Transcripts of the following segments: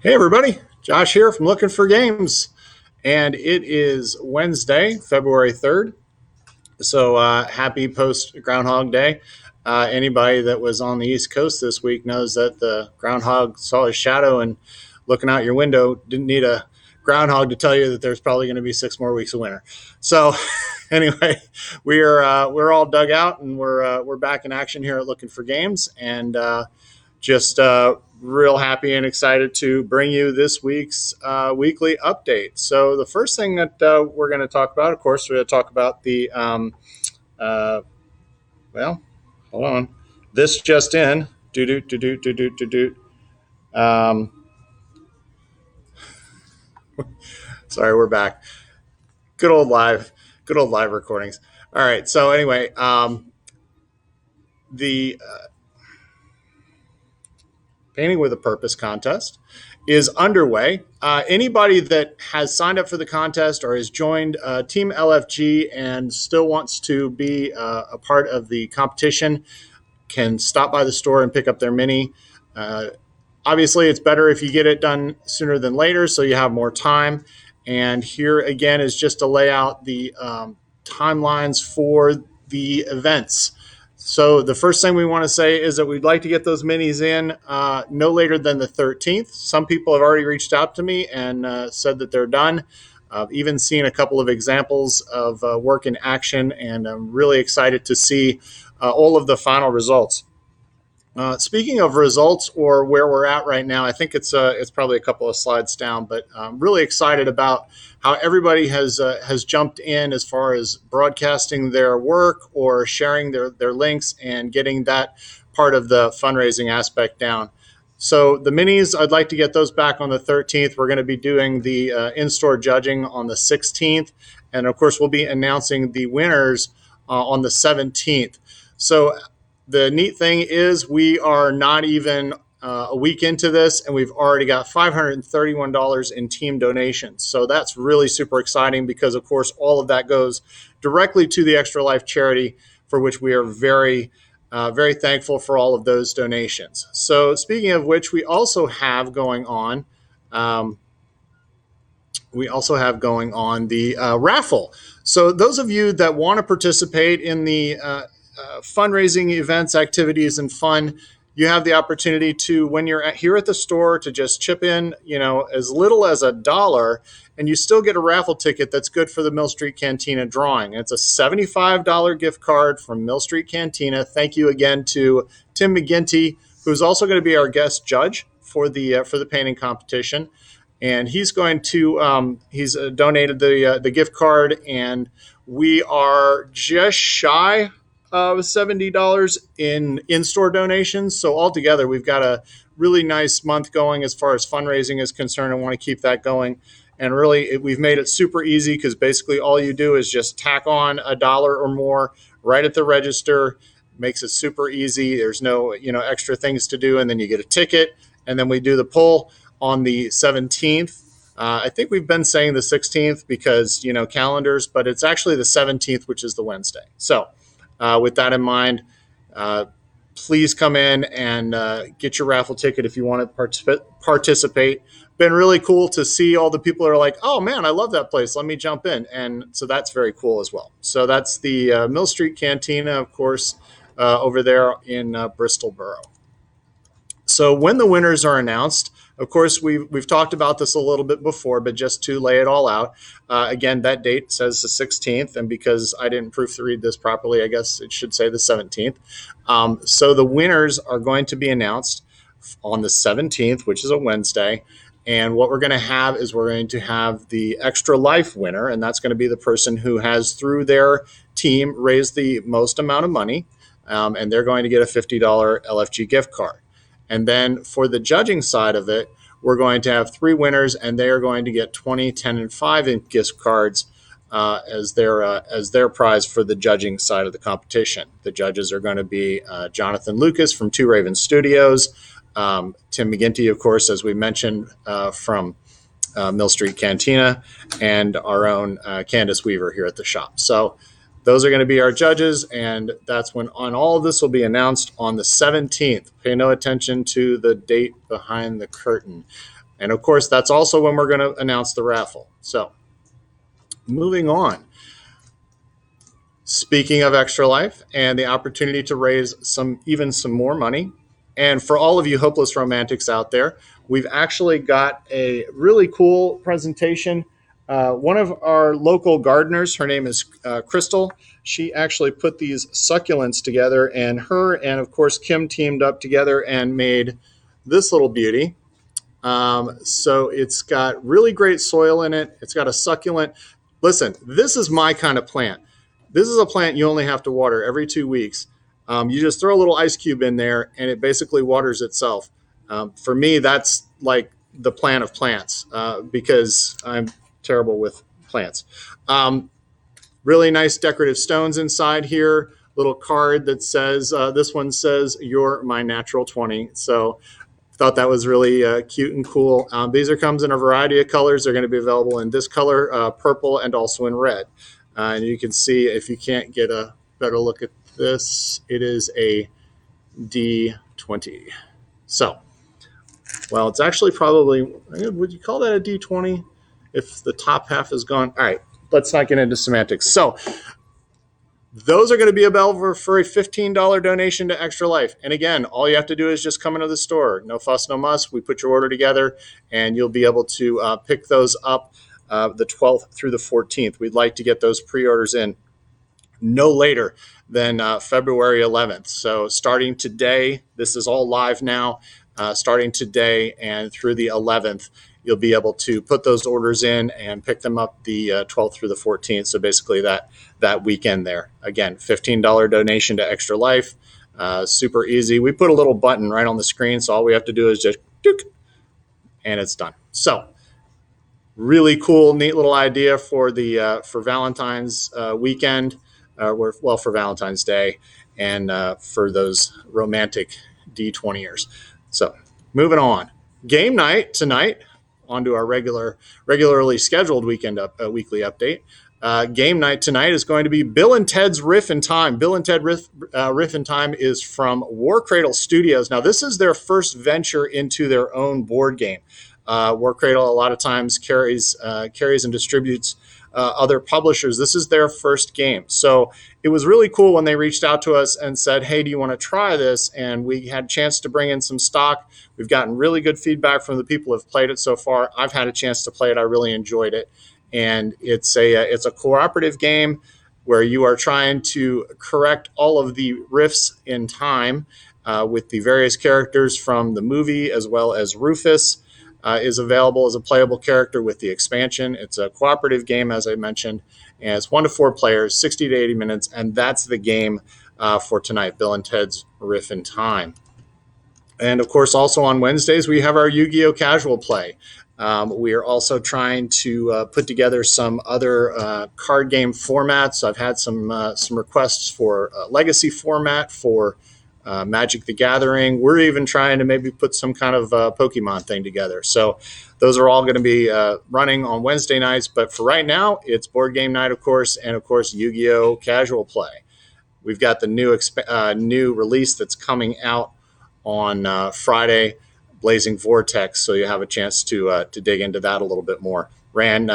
Hey everybody, Josh here from Lookin for Games, and it is Wednesday, February 3rd. So happy post Groundhog Day. Anybody that was on the East Coast this week knows that the groundhog saw his shadow and looking out your window didn't need a groundhog to tell you that there's probably going to be 6 more weeks of winter. So anyway, we're all dug out and we're back in action here at Lookin for Games, and just real happy and excited to bring you this week's weekly update. So the first thing that we're going to talk about, of course, we're going to talk about the, well, hold on. This just in. Um, Sorry, we're back. Good old live recordings. All right. So anyway, the Painting with a Purpose contest is underway. Anybody that has signed up for the contest or has joined Team LFG and still wants to be a part of the competition can stop by the store and pick up their mini. Obviously, it's better if you get it done sooner than later so you have more time. And here again is just to lay out the timelines for the events. So the first thing we want to say is that we'd like to get those minis in no later than the 13th. Some people have already reached out to me and said that they're done. I've even seen a couple of examples of work in action, and I'm really excited to see all of the final results. Speaking of results or where we're at right now, I think it's probably a couple of slides down, but I'm really excited about how everybody has jumped in as far as broadcasting their work or sharing their links and getting that part of the fundraising aspect down. So the minis, I'd like to get those back on the 13th. We're going to be doing the in-store judging on the 16th, and of course we'll be announcing the winners on the 17th. So the neat thing is we are not even a week into this, and we've already got $531 in team donations. So that's really super exciting because, of course, all of that goes directly to the Extra Life charity, for which we are very thankful for all of those donations. So speaking of which, we also have going on the raffle. So those of you that want to participate in the fundraising events, activities, and fun, you have the opportunity to, when you're here at the store, to just chip in, as little as $1, and you still get a raffle ticket that's good for the Mill Street Cantina drawing. It's a $75 gift card from Mill Street Cantina. Thank you again to Tim McGinty, who's also going to be our guest judge for the painting competition, and he's going to he's donated the gift card, and we are just shy of $70 in-store donations. So altogether, we've got a really nice month going as far as fundraising is concerned. I want to keep that going. And really, we've made it super easy because basically all you do is just tack on $1 or more right at the register. Makes it super easy. There's no extra things to do, and then you get a ticket, and then we do the pull on the 17th. I think we've been saying the 16th because calendars, but it's actually the 17th, which is the Wednesday. So with that in mind, please come in and get your raffle ticket if you want to participate. Been really cool to see all the people that are like, oh man, I love that place. Let me jump in. And so that's very cool as well. So that's the Mill Street Cantina, of course, over there in Bristol Borough. So when the winners are announced, of course, we've talked about this a little bit before, but just to lay it all out, again, that date says the 16th, and because I didn't proofread this properly, I guess it should say the 17th. So the winners are going to be announced on the 17th, which is a Wednesday, and what we're going to have is we're going to have the Extra Life winner, and that's going to be the person who has, through their team, raised the most amount of money, and they're going to get a $50 LFG gift card. And then for the judging side of it, we're going to have 3 winners, and they are going to get 20, 10, and 5 gift cards as their prize for the judging side of the competition. The judges are going to be Jonathan Lucas from Two Raven Studios, Tim McGinty, of course, as we mentioned, from Mill Street Cantina, and our own Candace Weaver here at the shop. So those are going to be our judges, and that's when all of this will be announced on the 17th. Pay no attention to the date behind the curtain. And of course, that's also when we're going to announce the raffle. So moving on. Speaking of Extra Life and the opportunity to raise some more money, and for all of you hopeless romantics out there, we've actually got a really cool presentation. One of our local gardeners, her name is Crystal. She actually put these succulents together, and her and of course Kim teamed up together and made this little beauty. So it's got really great soil in it. It's got a succulent. Listen, this is my kind of plant. This is a plant you only have to water every 2 weeks. You just throw a little ice cube in there and it basically waters itself. For me, that's like the plant of plants because I'm terrible with plants. Really nice decorative stones inside here. Little card that says, this one says, "You're my natural 20." So thought that was really cute and cool. These comes in a variety of colors. They're going to be available in this color, purple, and also in red. And you can see, if you can't get a better look at this, it is a D20. So, well, it's actually probably, would you call that a D20 if the top half is gone? All right, let's not get into semantics. So those are going to be available for a $15 donation to Extra Life. And again, all you have to do is just come into the store. No fuss, no muss. We put your order together, and you'll be able to pick those up the 12th through the 14th. We'd like to get those pre-orders in no later than February 11th. So starting today, this is all live now. Starting today and through the 11th, you'll be able to put those orders in and pick them up the 12th through the 14th. So basically that weekend there. Again, $15 donation to Extra Life. Super easy. We put a little button right on the screen, so all we have to do is just dook, and it's done. So really cool, neat little idea for the for Valentine's weekend, for Valentine's Day, and for those romantic D20ers. So moving on. Game night tonight. On to our regularly scheduled weekly update. Game night tonight is going to be Bill and Ted's Riff in Time. Bill and Ted Riff in Time is from War Cradle Studios. Now, this is their first venture into their own board game. War Cradle a lot of times carries and distributes other publishers. This is their first game. So it was really cool when they reached out to us and said, "Hey, do you want to try this?" And we had a chance to bring in some stock. We've gotten really good feedback from the people who have played it so far. I've had a chance to play it. I really enjoyed it. And it's a cooperative game where you are trying to correct all of the riffs in time with the various characters from the movie, as well as Rufus is available as a playable character with the expansion. It's a cooperative game, as I mentioned, and it's 1 to 4 players, 60 to 80 minutes, and that's the game for tonight, Bill and Ted's Riff in Time. And of course, also on Wednesdays, we have our Yu-Gi-Oh! Casual play. We are also trying to put together some other card game formats. I've had some requests for legacy format for Magic the Gathering. We're even trying to maybe put some kind of Pokemon thing together. So those are all going to be running on Wednesday nights. But for right now, it's board game night, of course, and of course, Yu-Gi-Oh! Casual play. We've got the new release that's coming out on Friday, Blazing Vortex, so you have a chance to dig into that a little bit more. We had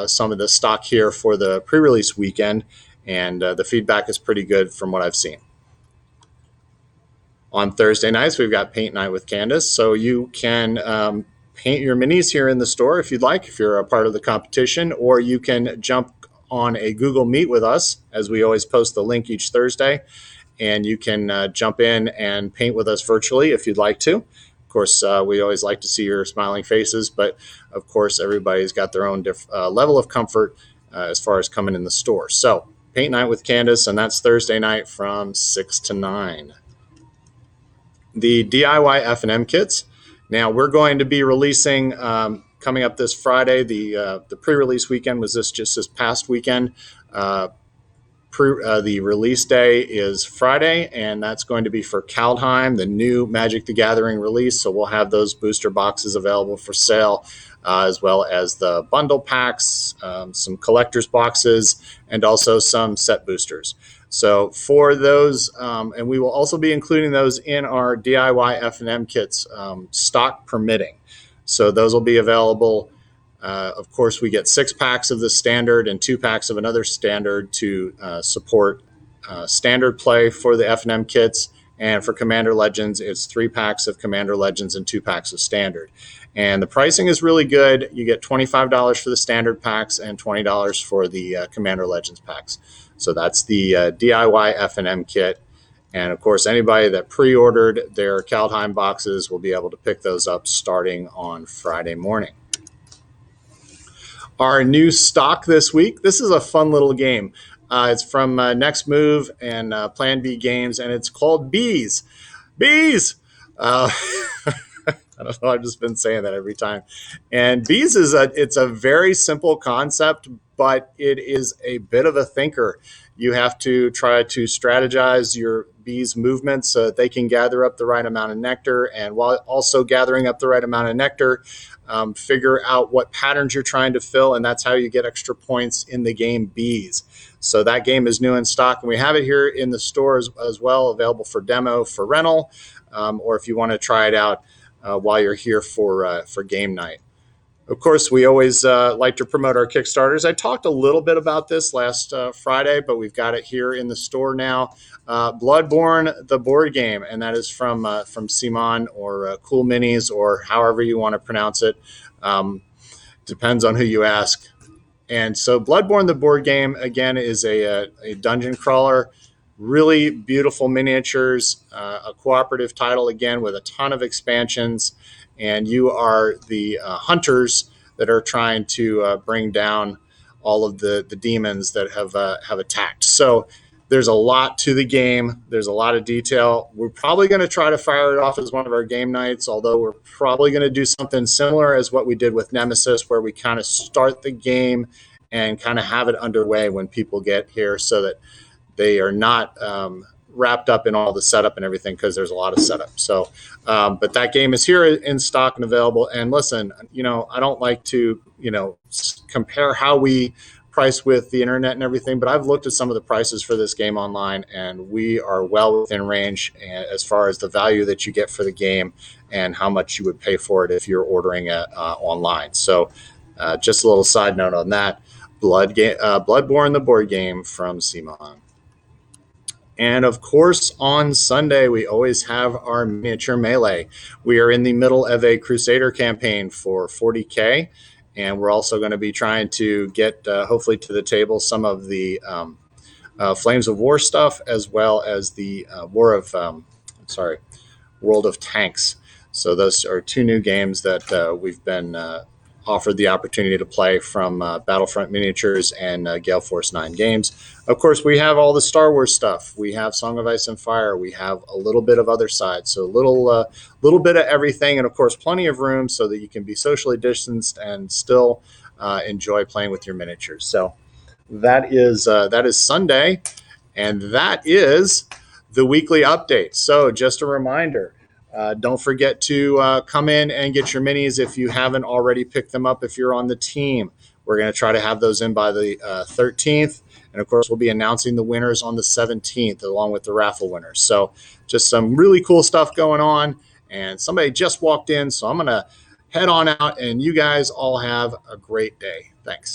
some of the stock here for the pre-release weekend, and the feedback is pretty good from what I've seen. On Thursday nights, we've got Paint Night with Candace, so you can paint your minis here in the store if you'd like, if you're a part of the competition, or you can jump on a Google Meet with us, as we always post the link each Thursday, and you can jump in and paint with us virtually if you'd like to. Of course, we always like to see your smiling faces, but of course, everybody's got their own level of comfort as far as coming in the store. So, Paint Night with Candace, and that's Thursday night from 6 to 9. The DIY F&M kits. Now, we're going to be releasing, coming up this Friday, the pre-release weekend was just this past weekend. The release day is Friday, and that's going to be for Kaldheim, the new Magic the Gathering release. So we'll have those booster boxes available for sale, as well as the bundle packs, some collector's boxes, and also some set boosters. So for those, and we will also be including those in our DIY F&M kits, stock permitting. So those will be available. Of course, we get 6 packs of the standard and 2 packs of another standard to support standard play for the F&M kits. And for Commander Legends, it's 3 packs of Commander Legends and 2 packs of standard. And the pricing is really good. You get $25 for the standard packs and $20 for the Commander Legends packs. So that's the DIY F&M kit. And of course, anybody that pre-ordered their Kaldheim boxes will be able to pick those up starting on Friday morning. Our new stock this week, this is a fun little game. It's from Next Move and Plan B Games, and it's called Bees. Bees! I don't know, I've just been saying that every time. And Bees it's a very simple concept, but it is a bit of a thinker. You have to try to strategize your bees' movements so that they can gather up the right amount of nectar, and while also gathering up the right amount of nectar, figure out what patterns you're trying to fill, and that's how you get extra points in the game Bees. So that game is new in stock, and we have it here in the store as well, available for demo, for rental, or if you want to try it out while you're here for game night. Of course, we always like to promote our Kickstarters. I talked a little bit about this last Friday, but we've got it here in the store now. Bloodborne, the board game, and that is from Simon or Cool Minis, or however you want to pronounce it. Depends on who you ask. And so Bloodborne, the board game, again, is a dungeon crawler. Really beautiful miniatures, a cooperative title, again, with a ton of expansions. And you are the hunters that are trying to bring down all of the demons that have attacked. So there's a lot to the game. There's a lot of detail. We're probably going to try to fire it off as one of our game nights, although we're probably going to do something similar as what we did with Nemesis, where we kind of start the game and kind of have it underway when people get here so that they are not wrapped up in all the setup and everything, because there's a lot of setup. So, but that game is here in stock and available. And listen, I don't like to, compare how we price with the internet and everything, but I've looked at some of the prices for this game online, and we are well within range as far as the value that you get for the game and how much you would pay for it if you're ordering it online. So, just a little side note on that. Bloodborne, the board game from Simon. And of course, on Sunday, we always have our miniature melee. We are in the middle of a Crusader campaign for 40K, and we're also going to be trying to get, hopefully, to the table some of the Flames of War stuff, as well as the World of Tanks. So those are 2 new games that we've been offered the opportunity to play from Battlefront Miniatures and Gale Force 9 Games. Of course, we have all the Star Wars stuff. We have Song of Ice and Fire. We have a little bit of other sides. So a little bit of everything, and of course, plenty of room so that you can be socially distanced and still enjoy playing with your miniatures. So that is Sunday, and that is the weekly update. So just a reminder, don't forget to come in and get your minis if you haven't already picked them up if you're on the team. We're going to try to have those in by the 13th. And, of course, we'll be announcing the winners on the 17th along with the raffle winners. So just some really cool stuff going on. And somebody just walked in, so I'm going to head on out. And you guys all have a great day. Thanks.